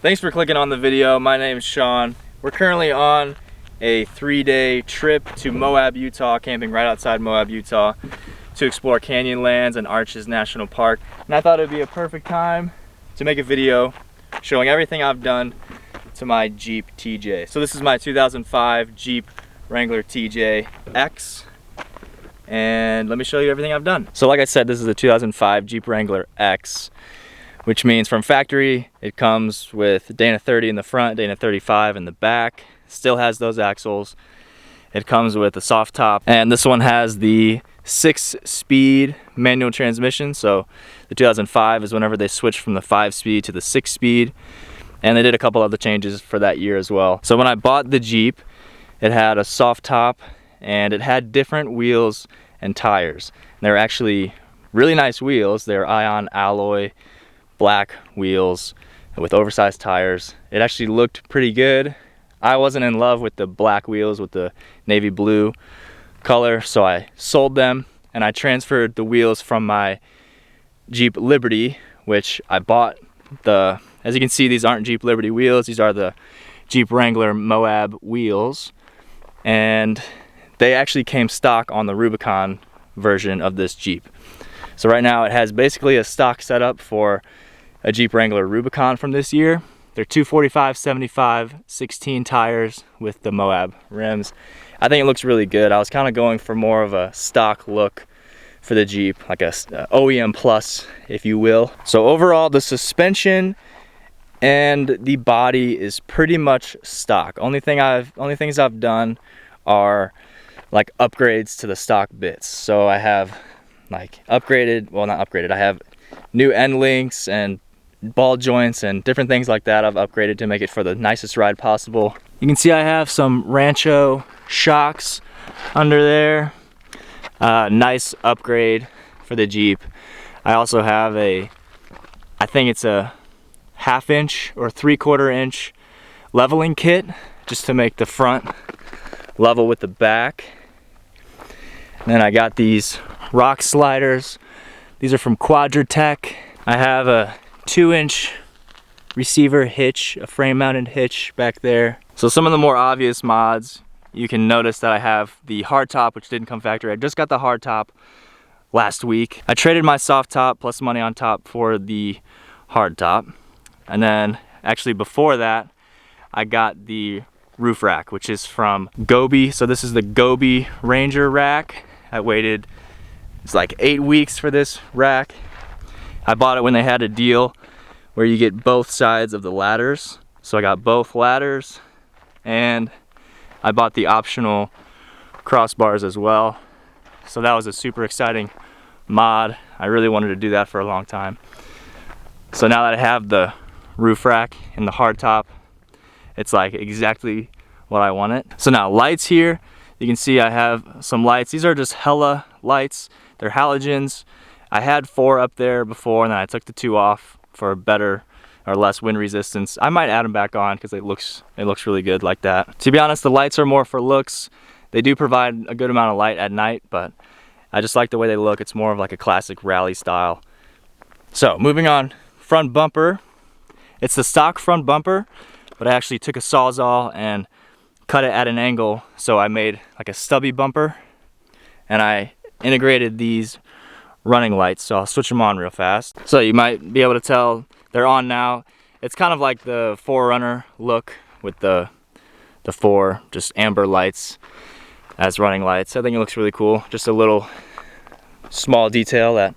Thanks for clicking on the video. My name is Sean. We're currently on a 3-day trip to Moab, Utah, camping right outside Moab, Utah, to explore Canyonlands and Arches National Park. And I thought it would be a perfect time to make a video showing everything I've done to my Jeep TJ. So this is my 2005 Jeep Wrangler TJ X. And let me show you everything I've done. So like I said, this is a 2005 Jeep Wrangler X, which means from factory, it comes with Dana 30 in the front, Dana 35 in the back. Still has those axles. It comes with a soft top, and this one has the 6-speed manual transmission. So the 2005 is whenever they switched from the 5-speed to the 6-speed, and they did a couple other changes for that year as well. So when I bought the Jeep, it had a soft top, and it had different wheels and tires. And they're actually really nice wheels. They're ion alloy black wheels with oversized tires. It actually looked pretty good. I wasn't in love with the black wheels with the navy blue color, so I sold them and I transferred the wheels from my Jeep Liberty, which I bought as you can see, these aren't Jeep Liberty wheels. These are the Jeep Wrangler Moab wheels, and they actually came stock on the Rubicon version of this Jeep. So right now it has basically a stock setup for a Jeep Wrangler Rubicon from this year. They're 245/75 16 tires with the Moab rims. I think it looks really good. I was kind of going for more of a stock look for the Jeep, like a OEM plus, if you will. So overall, the suspension and the body is pretty much stock. Only things I've done are like upgrades to the stock bits. So I have like upgraded, well, not upgraded, I have new end links and ball joints and different things like that I've upgraded to make it for the nicest ride possible. You can see I have some Rancho shocks under there. Nice upgrade for the Jeep. I also have I think it's a 1/2 inch or 3/4 inch leveling kit just to make the front level with the back. And then I got these rock sliders. These are from Quadratech. I have a 2-inch receiver hitch, a frame mounted hitch back there. So some of the more obvious mods, you can notice that I have the hardtop, which didn't come factory. I just got the hardtop last week. I traded my soft top plus money on top for the hardtop. And then actually before that, I got the roof rack, which is from Gobi. So this is the Gobi Ranger rack. I waited, it's like 8 weeks for this rack. I bought it when they had a deal where you get both sides of the ladders. So I got both ladders, and I bought the optional crossbars as well. So that was a super exciting mod. I really wanted to do that for a long time. So now that I have the roof rack and the hardtop, it's like exactly what I wanted. So now lights here. You can see I have some lights. These are just Hella lights. They're halogens. I had 4 up there before, and then I took the 2 off for better or less wind resistance. I might add them back on because it looks really good like that. To be honest, the lights are more for looks. They do provide a good amount of light at night, but I just like the way they look. It's more of like a classic rally style. So moving on, front bumper. It's the stock front bumper, but I actually took a Sawzall and cut it at an angle, so I made like a stubby bumper, and I integrated these running lights, so I'll switch them on real fast. So you might be able to tell they're on now. It's kind of like the 4Runner look with the 4 just amber lights as running lights. I think it looks really cool. Just a little small detail that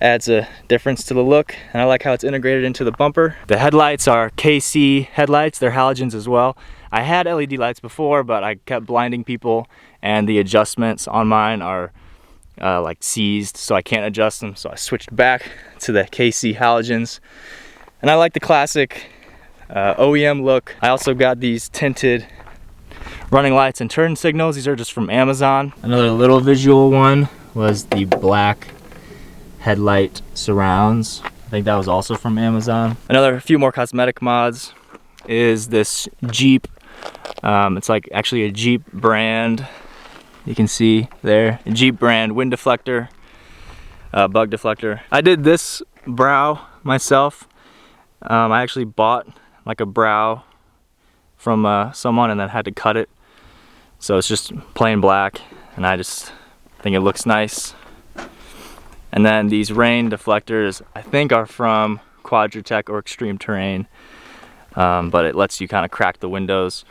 adds a difference to the look, and I like how it's integrated into the bumper. The headlights are KC headlights. They're halogens as well. I had LED lights before, but I kept blinding people, and the adjustments on mine are like seized, so I can't adjust them. So I switched back to the KC halogens, and I like the classic OEM look. I also got these tinted running lights and turn signals. These are just from Amazon. Another little visual one was the black headlight surrounds. I think that was also from Amazon. Another few more cosmetic mods is this Jeep. It's like actually a Jeep brand. You can see there, a Jeep brand wind deflector, bug deflector. I did this brow myself. I actually bought like a brow from someone and then had to cut it. So it's just plain black, and I just think it looks nice. And then these rain deflectors, I think are from Quadratech or Extreme Terrain, but it lets you kind of crack the windows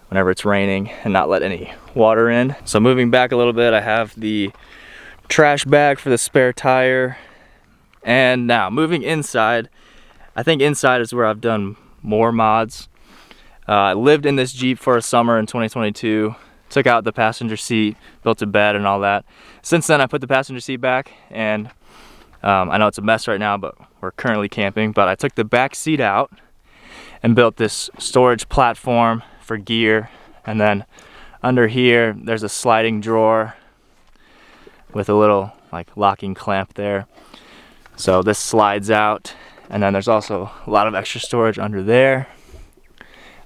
whenever it's raining and not let any water in. So moving back a little bit, I have the trash bag for the spare tire. And now moving inside, I think inside is where I've done more mods. I lived in this Jeep for a summer in 2022, took out the passenger seat, built a bed and all that. Since then I put the passenger seat back, and I know it's a mess right now, but we're currently camping. But I took the back seat out and built this storage platform for gear, and then under here there's a sliding drawer with a little like locking clamp there. So this slides out, and then there's also a lot of extra storage under there.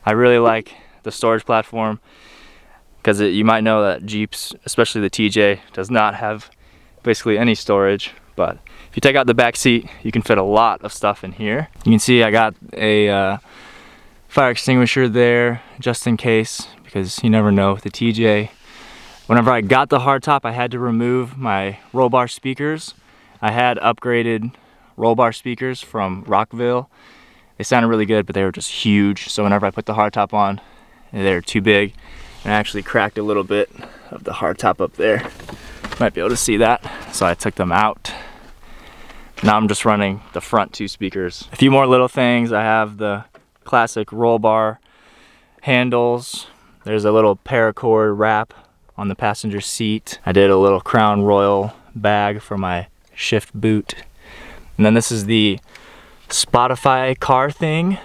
I really like the storage platform because you might know that Jeeps, especially the TJ, does not have basically any storage. But if you take out the back seat, you can fit a lot of stuff in here. You can see I got a fire extinguisher there just in case, because you never know with the TJ. Whenever I got the hardtop, I had to remove my roll bar speakers. I had upgraded roll bar speakers from Rockville. They sounded really good, but they were just huge. So whenever I put the hardtop on, they were too big. And I actually cracked a little bit of the hardtop up there. Might be able to see that. So I took them out. Now I'm just running the front two speakers. A few more little things. I have the classic roll bar handles. There's a little paracord wrap on the passenger seat. I did a little Crown Royal bag for my shift boot. And then this is the Spotify car thing.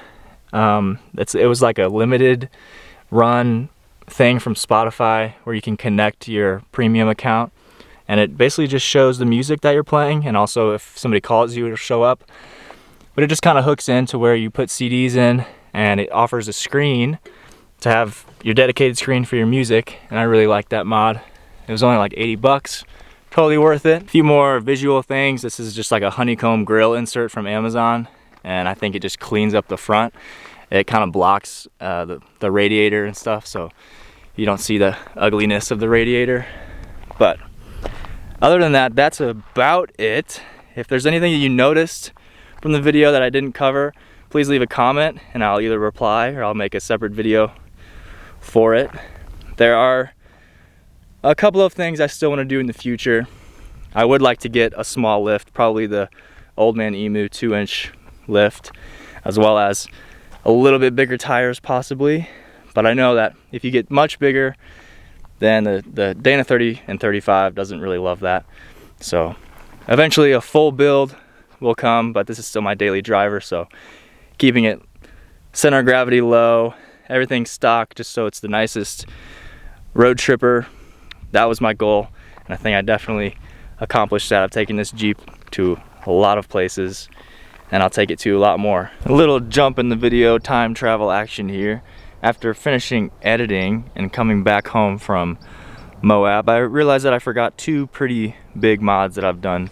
It was like a limited run thing from Spotify where you can connect your premium account, and it basically just shows the music that you're playing, and also if somebody calls you, it'll show up. But it just kind of hooks into where you put CDs in, and it offers a screen to have your dedicated screen for your music, and I really like that mod. It was only like 80 bucks. Totally worth it. A few more visual things. This is just like a Honeycomb Grill insert from Amazon, and I think it just cleans up the front. It kind of blocks the radiator and stuff, so you don't see the ugliness of the radiator. But other than that, that's about it. If there's anything that you noticed from the video that I didn't cover, please leave a comment and I'll either reply or I'll make a separate video for it. There are a couple of things I still want to do in the future. I would like to get a small lift, probably the Old Man Emu 2-inch lift, as well as a little bit bigger tires possibly. But I know that if you get much bigger, then the Dana 30 and 35 doesn't really love that. So eventually a full build will come, but this is still my daily driver, so keeping it center of gravity low, everything stock, just so it's the nicest road tripper. That was my goal, and I think I definitely accomplished that. I've taken this Jeep to a lot of places, and I'll take it to a lot more. A little jump in the video time travel action here. After finishing editing and coming back home from Moab, I realized that I forgot two pretty big mods that I've done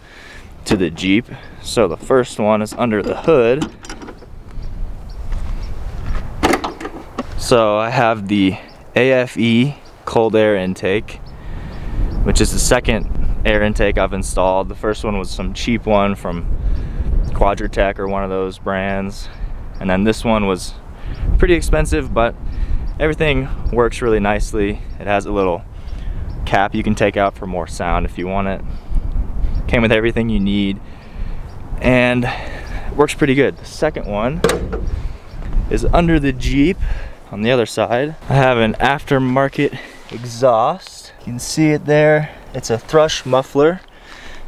to the Jeep. So the first one is under the hood. So I have the AFE cold air intake, which is the second air intake I've installed. The first one was some cheap one from Quadratech or one of those brands, and then this one was pretty expensive, but everything works really nicely. It has a little cap you can take out for more sound if you want it. Came with everything you need and works pretty good. The second one is under the Jeep on the other side. I have an aftermarket exhaust. You can see it there. It's a thrush muffler.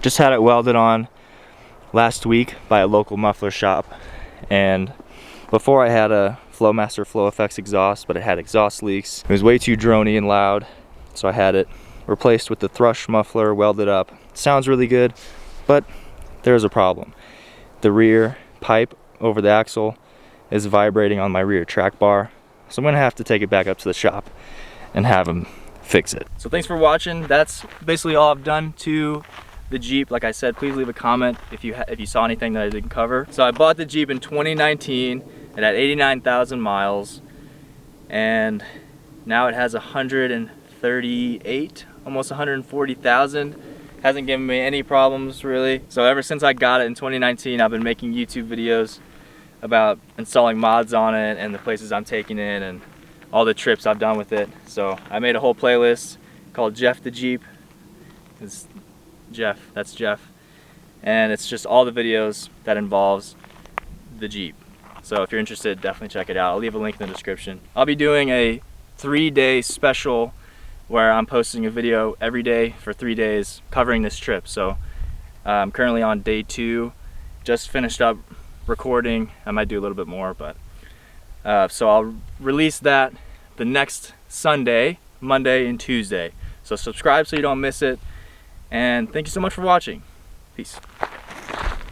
Just had it welded on last week by a local muffler shop, and before I had a Flowmaster Flow Effects exhaust, but it had exhaust leaks. It was way too drony and loud, so I had it replaced with the thrush muffler, welded up. Sounds really good, but there's a problem. The rear pipe over the axle is vibrating on my rear track bar, so I'm gonna have to take it back up to the shop and have them fix it. So thanks for watching. That's basically all I've done to the Jeep, like I said, please leave a comment if you saw anything that I didn't cover. So I bought the Jeep in 2019. It had 89,000 miles, and now it has 138, almost 140,000. Hasn't given me any problems really. So ever since I got it in 2019, I've been making YouTube videos about installing mods on it and the places I'm taking it and all the trips I've done with it. So I made a whole playlist called Jeff the Jeep. It's Jeff, that's Jeff. And it's just all the videos that involves the Jeep. So if you're interested, definitely check it out. I'll leave a link in the description. I'll be doing a 3-day special where I'm posting a video every day for 3 days covering this trip. So I'm currently on day 2, just finished up recording. I might do a little bit more, but so I'll release that the next Sunday, Monday and Tuesday. So subscribe so you don't miss it. And thank you so much for watching. Peace.